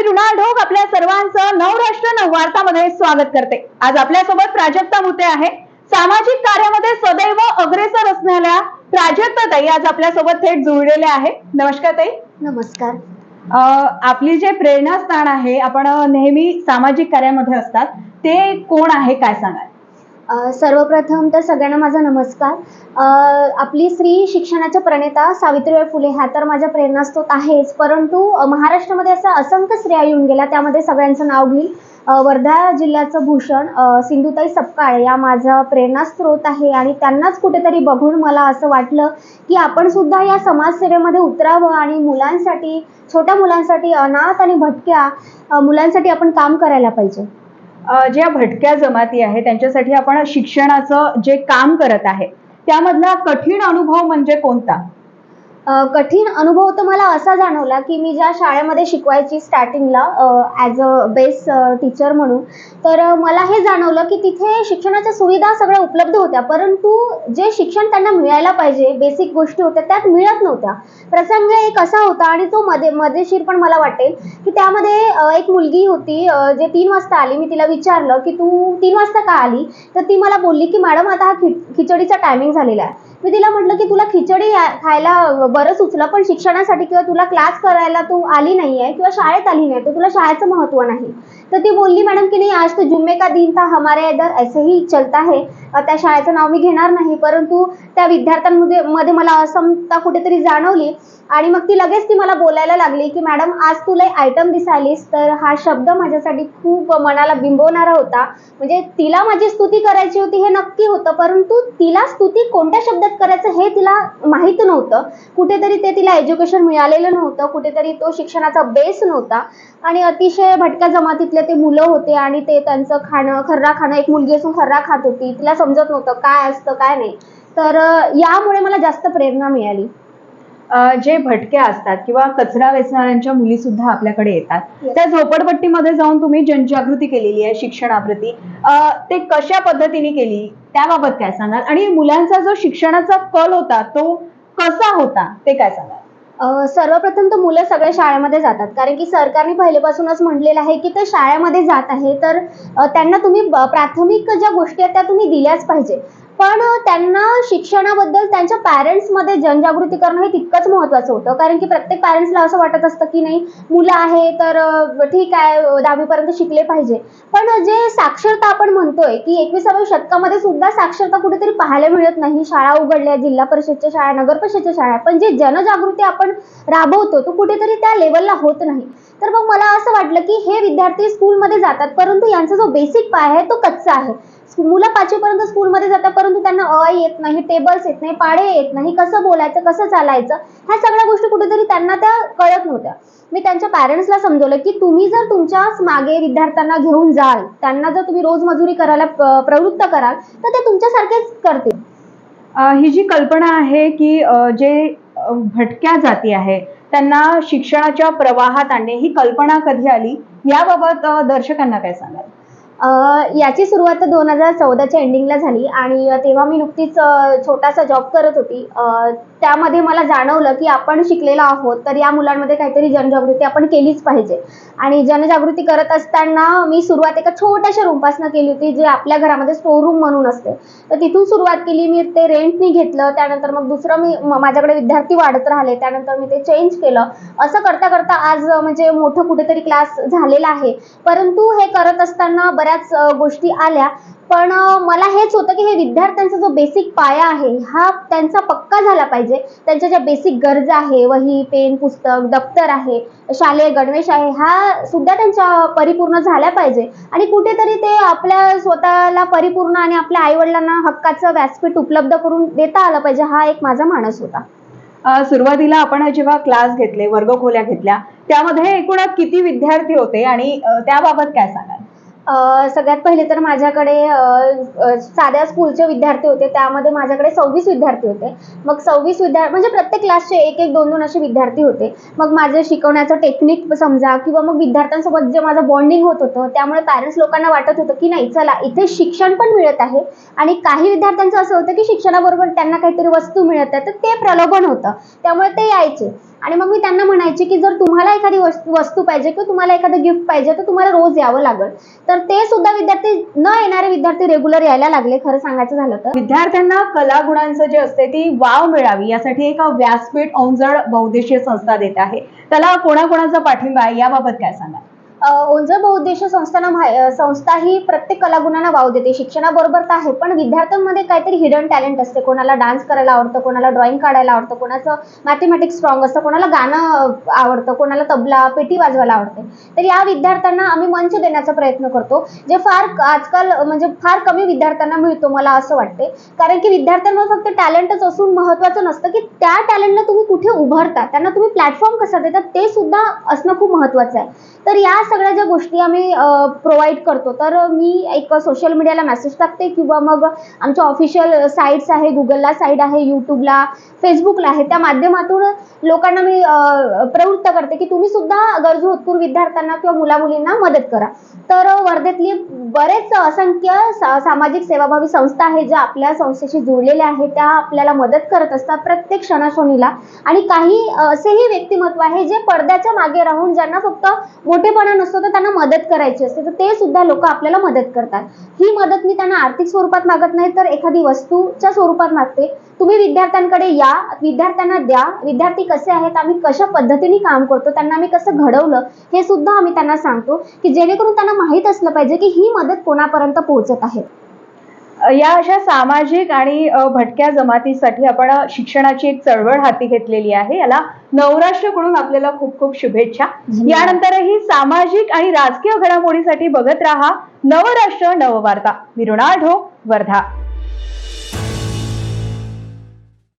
मृणाल ढोक आपल्या सर्वांचं नवराष्ट्र नववार्तामध्ये स्वागत करते। आज आपल्यासोबत प्राजक्ता भुते आहे। सामाजिक कार्यामध्ये सदैव अग्रेसर असणाऱ्या प्राजक्ता ताई आज आपल्यासोबत थेट जुळलेल्या आहे। नमस्कार ताई। नमस्कार। आपली जे प्रेरणास्थान आहे, आपण नेहमी सामाजिक कार्यामध्ये असतात, ते कोण आहे काय सांगाल? सर्वप्रथम तर सगळ्यांना माझा नमस्कार। आपली स्त्री शिक्षणाच्या प्रणेता सावित्रीबाई फुले ह्या तर माझ्या प्रेरणास्रोत आहेच, परंतु महाराष्ट्रामध्ये असा असंख्य स्त्रिया येऊन गेल्या, त्यामध्ये सगळ्यांचं नाव घेईल। वर्धा जिल्ह्याचं भूषण सिंधुताई सपकाळ या माझा प्रेरणास्रोत आहे आणि त्यांनाच कुठेतरी बघून मला असं वाटलं की आपण सुद्धा या समाजसेवेमध्ये उतरावं आणि मुलांसाठी, छोट्या मुलांसाठी, अनाथ आणि भटक्या मुलांसाठी आपण काम करायला पाहिजे। ज्या भटक्या जमाती आहे त्यांच्यासाठी आपण शिक्षणाचं जे काम करत आहे, त्यामधला कठीण अनुभव म्हणजे कोणता? कठीण अनुभव तर मला असा जाणवला की मी ज्या शाळेमध्ये शिकवायची स्टार्टिंगला ॲज अ बेस टीचर म्हणून, तर मला हे जाणवलं की तिथे शिक्षणाच्या सुविधा सगळ्या उपलब्ध होत्या, परंतु जे शिक्षण त्यांना मिळायला पाहिजे, बेसिक गोष्टी होत्या त्यात मिळत नव्हत्या। प्रसंग एक असा होता आणि तो मजेशीर पण मला वाटेल की त्यामध्ये एक मुलगी होती जे 3 वाजता आली। मी तिला विचारलं की तू 3 वाजता का आली? तर ती मला बोलली की मॅडम आता हा खिचडीचा टायमिंग झालेला आहे। मी तिला म्हटलं की तुला खिचडी खायला बरं सुचलं, पण शिक्षणासाठी किंवा तुला क्लास करायला तू आली नाहीये किंवा शाळेत आली नाही, तर तुला शाळेचं महत्त्व नाही। तर ती बोलली मॅडम की नाही, आज तो जुम्मे का दिन था, हमारे इधर ऐसे ही चलता है। त्या शाळेचं नाव मी घेणार नाही, परंतु त्या विद्यार्थ्यांमध्ये मला असमता कुठेतरी जाणवली आणि मग ती मला बोलायला लागली की मॅडम आज तू लय आयटम दिसायलीस। तर हा शब्द माझ्यासाठी खूप मनाला बिंबवणारा होता। म्हणजे तिला माझी स्तुती करायची होती हे नक्की होतं, परंतु तिला स्तुती कोणत्या शब्दात करायचं हे तिला माहीत नव्हतं। कुठेतरी ते तिला एज्युकेशन मिळालेलं नव्हतं, कुठेतरी तो शिक्षणाचा बेस नव्हता आणि अतिशय भटक्या जमातीतले ते मुलं होते आणि ते त्यांचं खाणं, खर्रा खाणं, एक मुलगी असून खर्रा खात होती, तिला समजत नव्हतं काय असतं काय नाही। तर यामुळे मला जास्त प्रेरणा मिळाली। जे भटक्या असतात किंवा कचरा वेचणाऱ्यांच्या मुली सुद्धा आपल्याकडे येतात, त्या झोपडपट्टीमध्ये जाऊन तुम्ही जनजागृती केलेली आहे शिक्षणाप्रती, ते कशा पद्धतीने केली त्याबाबत काय सांगाल? आणि मुलांचा जो शिक्षणाचा कल होता तो कसा होता ते काय सांगाल? सर्वप्रथम तर मुलं सगळ्या शाळेमध्ये जातात, कारण की सरकारने पहिलेपासूनच म्हटलेलं आहे की ते शाळेमध्ये जात आहे, तर त्यांना तुम्ही प्राथमिक ज्या गोष्टी आहेत त्या तुम्ही दिल्याच पाहिजे। पण त्यांना शिक्षणाबद्दल त्यांच्या पॅरेंट्समध्ये जनजागृती करणं हे तितकंच महत्त्वाचं होतं, कारण की प्रत्येक पॅरेंट्सला असं वाटत असतं की नाही मुलं आहे तर ठीक आहे 10वी पर्यंत शिकले पाहिजे। पण जे साक्षरता आपण म्हणतोय की 21व्या शतकामध्ये सुद्धा साक्षरता कुठेतरी पाहायला मिळत नाही। शाळा उघडल्या, जिल्हा परिषदच्या शाळा, नगर परिषदच्या शाळा, पण जे जनजागृती आपण राबवतो तो कुठेतरी त्या लेवलला होत नाही। तर मग मला असं वाटलं की हे विद्यार्थी स्कूलमध्ये जातात, परंतु यांचा जो बेसिक पाया आहे तो कच्चा आहे। मुलं 5वी पर्यंत स्कूलमध्ये जातात, परंतु त्यांना अ येत नाही, टेबल्स येत नाही, पाढे येत नाही, कसं बोलायचं, कसं चालायचं, ह्या सगळ्या गोष्टी कुठेतरी त्यांना त्या कळत नव्हत्या। मी त्यांच्या पॅरेंट्सला समजवलं की तुम्ही जर तुमच्याच मागे विद्यार्थ्यांना घेऊन जाल, त्यांना जर तुम्ही रोज मजुरी करायला प्रवृत्त कराल, तर ते तुमच्यासारखेच करतील। ही जी कल्पना आहे की जे भटक्या जाती आहे त्यांना शिक्षणाच्या प्रवाहात आणणे, ही कल्पना कधी आली याबाबत दर्शकांना काय सांगाल? याची सुरुवात 2014च्या एंडिंगला झाली आणि तेव्हा मी नुकतीच छोटासा जॉब करत होती। त्यामध्ये मला जाणवलं की आपण शिकलेलो आहोत, तर या मुलांमध्ये काहीतरी जनजागृती आपण केलीच पाहिजे। आणि जनजागृती करत असताना मी सुरुवात एका छोट्याशा रूमपासून केली होती, जे आपल्या घरामध्ये स्टोर रूम म्हणून असते, तर तिथून सुरुवात केली। मी ते रेंटनी घेतलं, त्यानंतर मग दुसरं माझ्याकडे विद्यार्थी वाढत राहिले, त्यानंतर मी ते चेंज केलं। असं करता करता आज म्हणजे मोठं कुठेतरी क्लास झालेला आहे। परंतु हे करत असताना बऱ्याच गोष्टी आल्या, पण मला हेच होतं की हे विद्यार्थ्यांचा जो बेसिक पाया आहे हा त्यांचा पक्का झाला पाहिजे। त्यांच्या ज्या बेसिक गरजा आहे, वही, पेन, पुस्तक, दप्तर आहे, शालेय गणवेश आहे, हा सुद्धा त्यांच्या परिपूर्ण झाल्या पाहिजे आणि कुठेतरी ते आपल्या स्वतःला परिपूर्ण आणि आपल्या आईवडिलांना हक्काचं व्यासपीठ उपलब्ध करून देता आलं पाहिजे, हा एक माझा मानस होता। सुरुवातीला आपण जेव्हा क्लास घेतले, वर्गखोल्या घेतल्या, त्यामध्ये एकूण किती विद्यार्थी होते आणि त्याबाबत काय सांगाल? सगळ्यात पहिले तर माझ्याकडे साध्या स्कूलचे विद्यार्थी होते, त्यामध्ये माझ्याकडे 26 विद्यार्थी होते। मग 26 म्हणजे प्रत्येक क्लासचे 1-1, 2-2 असे विद्यार्थी होते। मग माझे शिकवण्याचं टेक्निक समजा किंवा मग विद्यार्थ्यांसोबत जे माझं बॉन्डिंग होत होतं, त्यामुळे पॅरेंट्स लोकांना वाटत होतं की नाही चला इथे शिक्षण पण मिळत आहे आणि काही विद्यार्थ्यांचं असं होतं की शिक्षणाबरोबर त्यांना काहीतरी वस्तू मिळत आहे, तर ते प्रलोभन होतं, त्यामुळे ते यायचे। आणि मग मी त्यांना म्हणायचे की जर तुम्हाला एखादी वस्तू पाहिजे किंवा तुम्हाला एखादं गिफ्ट पाहिजे तर तुम्हाला रोज यावं लागेल. तर ते सुद्धा विद्यार्थी, न येणारे विद्यार्थी रेग्युलर यायला लागले खरं सांगायचं झालं तर. विद्यार्थ्यांना कला गुणांचं जे असते ती वाव मिळावी यासाठी एक व्यासपीठ औंजड बहुउद्देशीय संस्था देत आहे. त्याला कोणाकोणाचा पाठिंबा आहे याबाबत काय सांगा? ओंजळ बहुउद्देशीय संस्था ही प्रत्येक कलागुणांना वाव देते. शिक्षणाबरोबर तर आहे, पण विद्यार्थ्यांमध्ये काहीतरी हिडन टॅलेंट असते. कोणाला डान्स करायला आवडतं, कोणाला ड्रॉइंग काढायला आवडतं, कोणाचं मॅथमॅटिक्स स्ट्रॉंग असतं, कोणाला गाणं आवडतं, कोणाला तबला, पेटी वाजवायला आवडते. तर या विद्यार्थ्यांना आम्ही मंच देण्याचा प्रयत्न करतो, जे फार आजकाल म्हणजे फार कमी विद्यार्थ्यांना मिळतो मला असं वाटते. कारण की विद्यार्थ्यांवर फक्त टॅलेंटच असून महत्त्वाचं नसतं, की त्या टॅलेंटला तुम्ही कुठे उभारता, त्यांना तुम्ही प्लॅटफॉर्म कसा देता ते सुद्धा असणं खूप महत्त्वाचं आहे. तर या सगळ्या ज्या गोष्टी आम्ही प्रोव्हाइड करतो, तर मी एक सोशल मीडियाला मेसेज टाकते किंवा मग आमच्या ऑफिशियल साईट्स आहे, गुगलला साईट आहे, यूट्यूबला, फेसबुकला आहे, त्या माध्यमातून लोकांना मी प्रवृत्त करते की तुम्ही सुद्धा गरजू होतकरू विद्यार्थ्यांना किंवा मुला-मुलींना मदत करा. तर वर्धेतली बरेच असंख्य सामाजिक सेवाभावी संस्था आहेत ज्या आपल्या संस्थेशी जुळलेल्या आहेत, त्या आपल्याला मदत करत असतात प्रत्येक क्षणाक्षणीला. आणि काही असेही व्यक्तिमत्व आहे जे पडद्याच्या मागे राहून, ज्यांना फक्त मोठेपणा नसतो तर त्यांना मदत करायची असते, तर ते सुद्धा लोक आपल्याला मदत करतात. ही मदत मी त्यांना आर्थिक स्वरूपात मागत नाही, तर एखादी वस्तूच्या स्वरूपात मागते. तुम्ही विद्यार्थ्यांकडे या, विद्यार्थ्यांना द्या. विद्यार्थी कसे आहेत, आम्ही कशा पद्धतीने काम करतो, त्यांना आम्ही कसं घडवलं हे सुद्धा आम्ही त्यांना सांगतो, की जेणेकरून त्यांना माहीत असलं पाहिजे की ही मदत कोणापर्यंत पोहोचत आहे. या अशा सामाजिक आणि भटक्या जमातीसाठी आपण शिक्षणाची एक चळवळ हाती घेतलेली आहे. याला नवराष्ट्रकडून आपल्याला खूप खूप शुभेच्छा. यानंतरही सामाजिक आणि राजकीय घडामोडीसाठी बघत राहा नवराष्ट्र नववार्ता. मी ऋणाल ढोक, वर्धा.